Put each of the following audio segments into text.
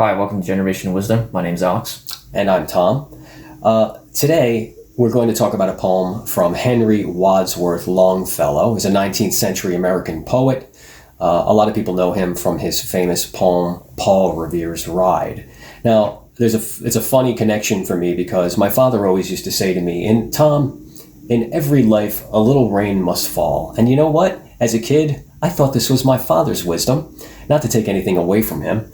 Hi, welcome to Generation Wisdom. My name's Alex. And I'm Tom. Today, we're going to talk about a poem from Henry Wadsworth Longfellow. He's a 19th century American poet. A lot of people know him from his famous poem, Paul Revere's Ride. Now, it's a funny connection for me because my father always used to say to me, Tom, in every life, a little rain must fall. And you know what? As a kid, I thought this was my father's wisdom, not to take anything away from him.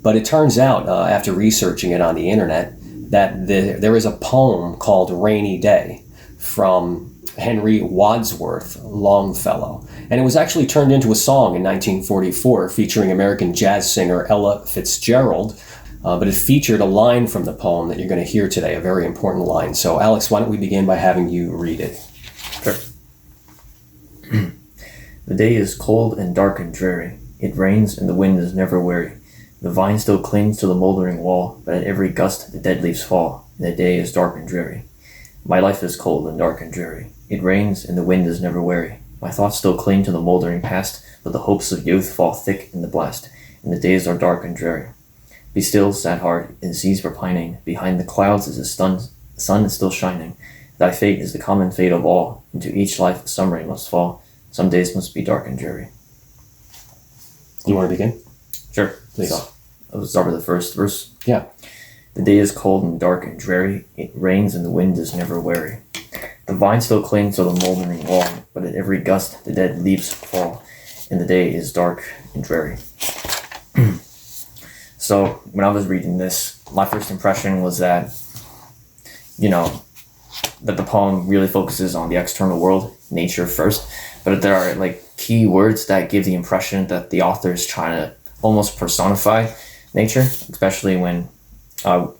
But it turns out, after researching it on the internet, that there is a poem called Rainy Day from Henry Wadsworth Longfellow. And it was actually turned into a song in 1944 featuring American jazz singer Ella Fitzgerald. But it featured a line from the poem that you're going to hear today, a very important line. So, Alex, why don't we begin by having you read it? Sure. The day is cold and dark and dreary. It rains and the wind is never weary. The vine still clings to the mouldering wall, but at every gust the dead leaves fall, and the day is dark and dreary. My life is cold and dark and dreary. It rains and the wind is never weary. My thoughts still cling to the mouldering past, but the hopes of youth fall thick in the blast, and the days are dark and dreary. Be still, sad heart, and cease repining. Behind the clouds is the sun is still shining. Thy fate is the common fate of all. Into each life some rain must fall. Some days must be dark and dreary. You want to begin? Sure. Please. So, I'll start with the first verse. Yeah. The day is cold and dark and dreary. It rains and the wind is never weary. The vine still clings to the mouldering wall, but at every gust the dead leaves fall, and the day is dark and dreary. So, when I was reading this, my first impression was that, that the poem really focuses on the external world, nature first, but there are key words that give the impression that the author is trying to almost personify nature, especially when Longfellow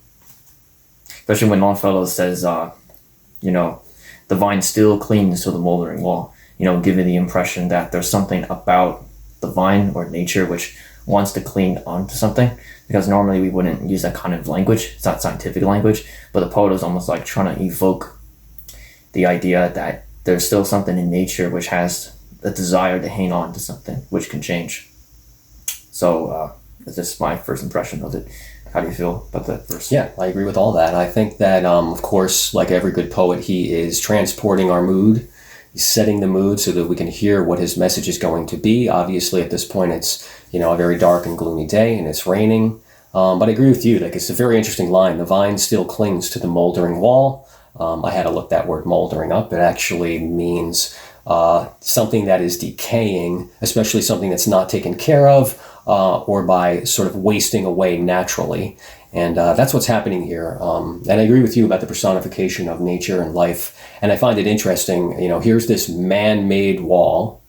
says, the vine still clings to the mouldering wall, giving the impression that there's something about the vine or nature which wants to cling onto something, because normally we wouldn't use that kind of language. It's not scientific language, but the poet is almost like trying to evoke the idea that there's still something in nature which has a desire to hang on to something which can change. So that's just my first impression of it. How do you feel about that verse? Yeah, I agree with all that. I think that, of course, like every good poet, he is transporting our mood. He's setting the mood so that we can hear what his message is going to be. Obviously, at this point, it's, a very dark and gloomy day, and it's raining. But I agree with you. It's a very interesting line. The vine still clings to the mouldering wall. I had to look that word mouldering up. It actually means something that is decaying, especially something that's not taken care of, or by sort of wasting away naturally. And that's what's happening here. And I agree with you about the personification of nature and life. And I find it interesting, here's this man-made wall,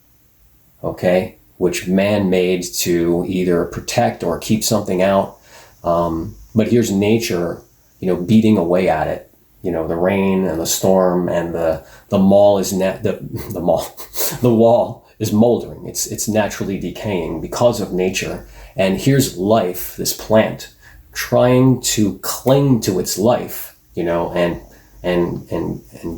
okay, which man made to either protect or keep something out. But here's nature, beating away at it. The rain and the storm and the wall is mouldering. It's naturally decaying because of nature. And here's life, this plant, trying to cling to its life, and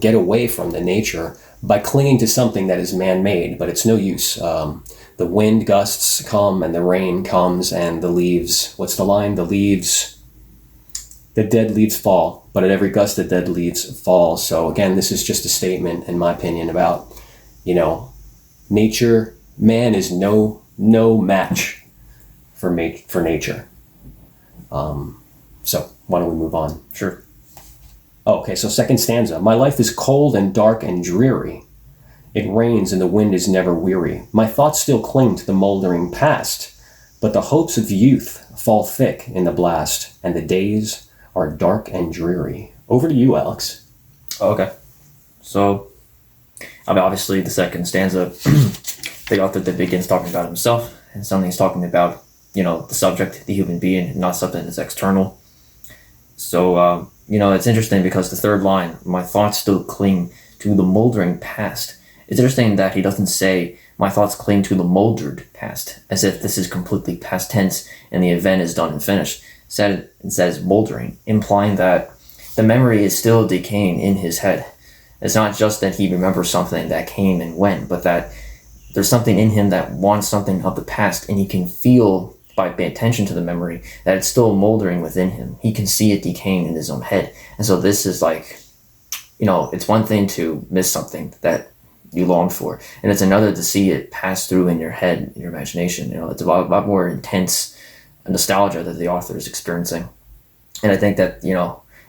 get away from the nature by clinging to something that is man-made, but it's no use. The wind gusts come and the rain comes and the leaves, what's the line? The dead leaves fall, but at every gust the dead leaves fall. So again, this is just a statement, in my opinion, about, nature. Man is no match for nature. So why don't we move on? Sure. Okay, so second stanza. My life is cold and dark and dreary. It rains and the wind is never weary. My thoughts still cling to the mouldering past, but the hopes of youth fall thick in the blast, and the days are dark and dreary. Over to you, Alex. Okay. So, obviously the second stanza, the author that begins talking about himself, and something he's talking about, the subject, the human being, not something that's external. So, it's interesting because the third line, my thoughts still cling to the mouldering past. It's interesting that he doesn't say, my thoughts cling to the mouldered past, as if this is completely past tense and the event is done and finished. Instead, it says mouldering, implying that the memory is still decaying in his head. It's not just that he remembers something that came and went, but that there's something in him that wants something of the past, and he can feel by paying attention to the memory, that it's still mouldering within him. He can see it decaying in his own head. And so this is like, it's one thing to miss something that you long for, and it's another to see it pass through in your head, in your imagination. It's a lot more intense nostalgia that the author is experiencing. And I think that,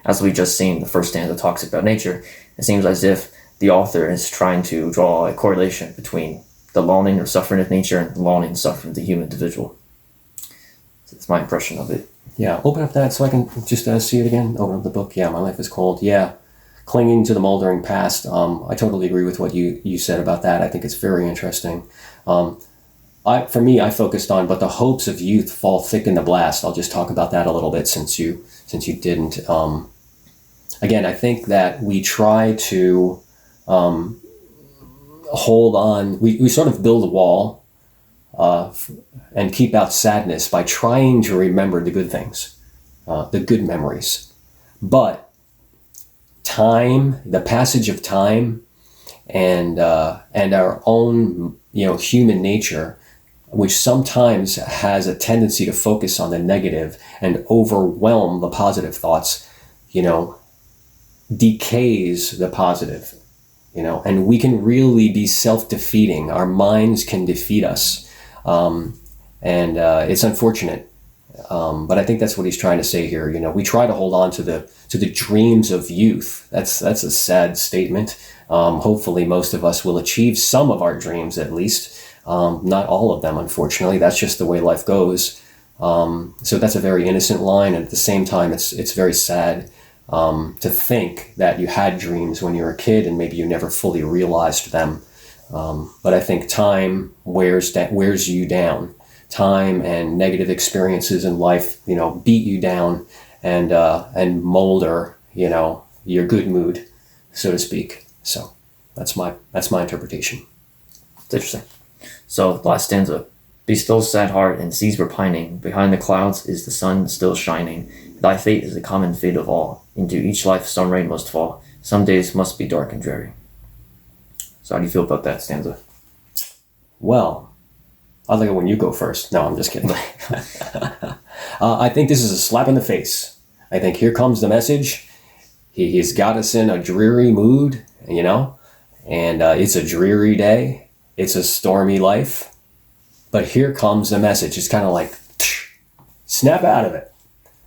as we just seen, the first stanza talks about nature. It seems as if the author is trying to draw a correlation between the longing or suffering of nature and the longing and suffering of the human individual. So that's my impression of it. Yeah, open up that so I can just see it again. Open up the book. Yeah, My Life is Cold. Yeah, clinging to the mouldering past. I totally agree with what you said about that. I think it's very interesting. For me, I focused on, but the hopes of youth fall thick in the blast. I'll just talk about that a little bit since you didn't. Again, I think that we try to hold on. We sort of build a wall and keep out sadness by trying to remember the good things, the good memories. But time, the passage of time, and our own human nature, which sometimes has a tendency to focus on the negative and overwhelm the positive thoughts, decays the positive, and we can really be self-defeating. Our minds can defeat us. And it's unfortunate. But I think that's what he's trying to say here. We try to hold on to the dreams of youth. That's a sad statement. Hopefully most of us will achieve some of our dreams at least. Not all of them, unfortunately. That's just the way life goes. So that's a very innocent line. And at the same time, it's very sad to think that you had dreams when you were a kid and maybe you never fully realized them. But I think time wears you down. Time and negative experiences in life, beat you down and molder, your good mood, so to speak. So that's my interpretation. It's interesting. So last stanza: be still, sad heart, and seas repining. Behind the clouds is the sun still shining. Thy fate is the common fate of all. Into each life some rain must fall. Some days must be dark and dreary. So how do you feel about that stanza? Well, I'd like it when you go first. No, I'm just kidding. I think this is a slap in the face. I think here comes the message. He's got us in a dreary mood, and it's a dreary day. It's a stormy life. But here comes the message. It's kind of like, snap out of it.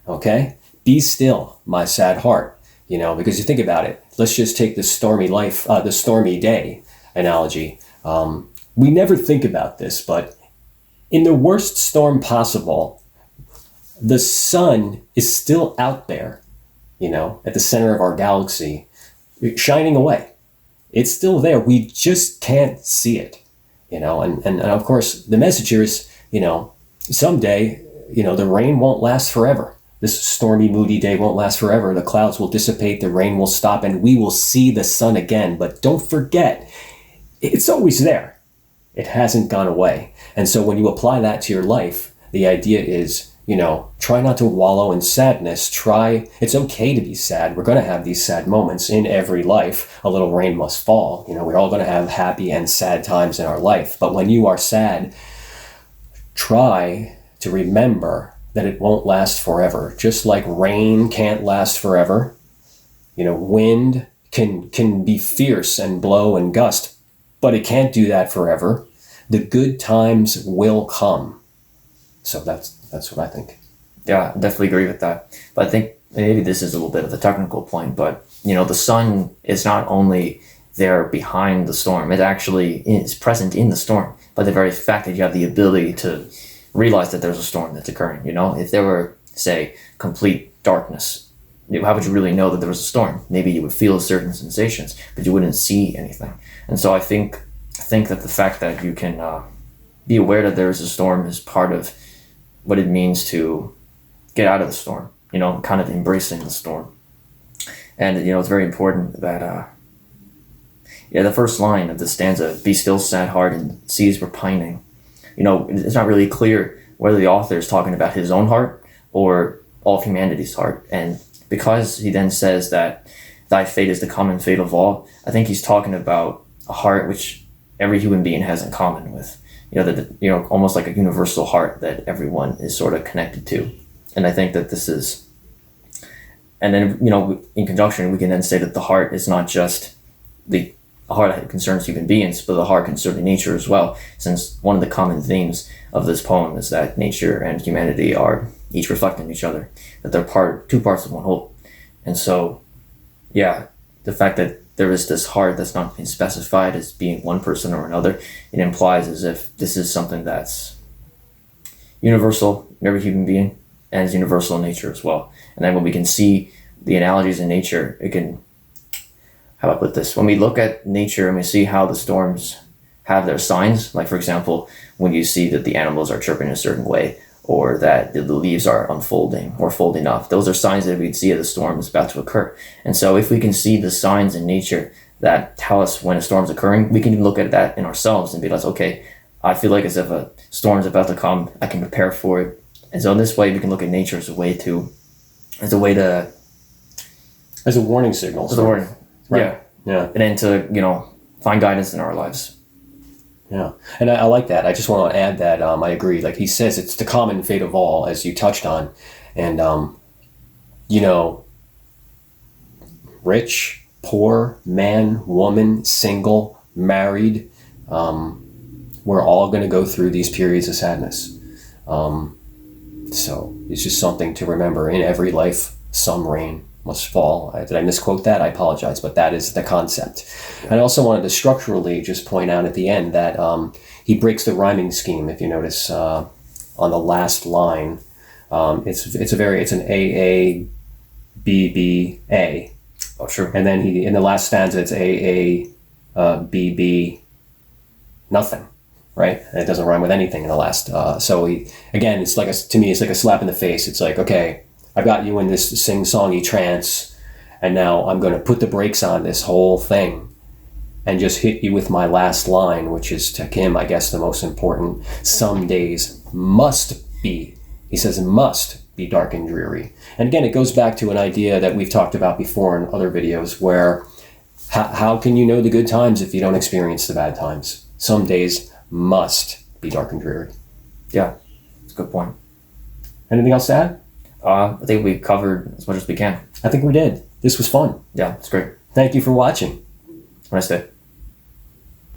Okay? Be still, my sad heart. Because you think about it. Let's just take the stormy life, the stormy day analogy. We never think about this, but in the worst storm possible, the sun is still out there, at the center of our galaxy, shining away. It's still there. We just can't see it, and of course, the message here is, someday, the rain won't last forever. This stormy, moody day won't last forever. The clouds will dissipate, the rain will stop, and we will see the sun again. But don't forget, it's always there. It hasn't gone away. And so when you apply that to your life, the idea is, try not to wallow in sadness. It's okay to be sad. We're going to have these sad moments in every life. A little rain must fall. We're all going to have happy and sad times in our life. But when you are sad, try to remember that it won't last forever. Just like rain can't last forever. Wind can be fierce and blow and gust, but it can't do that forever. The good times will come. So that's what I think. Yeah, I definitely agree with that. But I think maybe this is a little bit of a technical point, but the sun is not only there behind the storm, it actually is present in the storm. By the very fact that you have the ability to realize that there's a storm that's occurring. If there were, say, complete darkness, how would you really know that there was a storm? Maybe you would feel certain sensations, but you wouldn't see anything. And so I think that the fact that you can be aware that there is a storm is part of what it means to get out of the storm, kind of embracing the storm. And, it's very important that, the first line of the stanza, be still, sad heart, and seas repining. It's not really clear whether the author is talking about his own heart or all of humanity's heart. And because he then says that thy fate is the common fate of all, I think he's talking about a heart which every human being has in common with, almost like a universal heart that everyone is sort of connected to. And I think that this is, and then, in conjunction, we can then say that the heart is not just the heart that concerns human beings, but the heart concerning nature as well, since one of the common themes of this poem is that nature and humanity are each reflecting each other, that they're two parts of one whole. And so, the fact that there is this heart that's not being specified as being one person or another, it implies as if this is something that's universal in every human being and is universal in nature as well. And then when we can see the analogies in nature, it can, how do I put this? When we look at nature and we see how the storms have their signs, like for example, when you see that the animals are chirping in a certain way, or that the leaves are unfolding or folding up, those are signs that we'd see that the storm is about to occur. And so if we can see the signs in nature that tell us when a storm's occurring, we can look at that in ourselves and be like, okay, I feel like as if a storm's about to come, I can prepare for it. And so in this way, we can look at nature as a warning signal. As a warning. Right. Yeah. And then to, find guidance in our lives. Yeah. And I like that. I just want to add that I agree. Like he says, it's the common fate of all, as you touched on. And, rich, poor, man, woman, single, married, we're all going to go through these periods of sadness. So it's just something to remember. In every life, some rain must fall. Did I misquote that? I apologize, but that is the concept. Yeah. I also wanted to structurally just point out at the end that he breaks the rhyming scheme. If you notice on the last line, it's an A B B A. Oh, sure. And then in the last stanza it's A B B nothing. Right, and it doesn't rhyme with anything in the last. So it's like to me, it's like a slap in the face. It's like, okay, I've got you in this sing-songy trance, and now I'm going to put the brakes on this whole thing, and just hit you with my last line, which is to him, I guess, the most important. Some days must be, he says, must be dark and dreary. And again, it goes back to an idea that we've talked about before in other videos, where how can you know the good times if you don't experience the bad times? Some days must be dark and dreary. Yeah, that's a good point. Anything else to add? I think we covered as much as we can. I think we did. This was fun. Yeah, it's great. Thank you for watching. Have a nice day.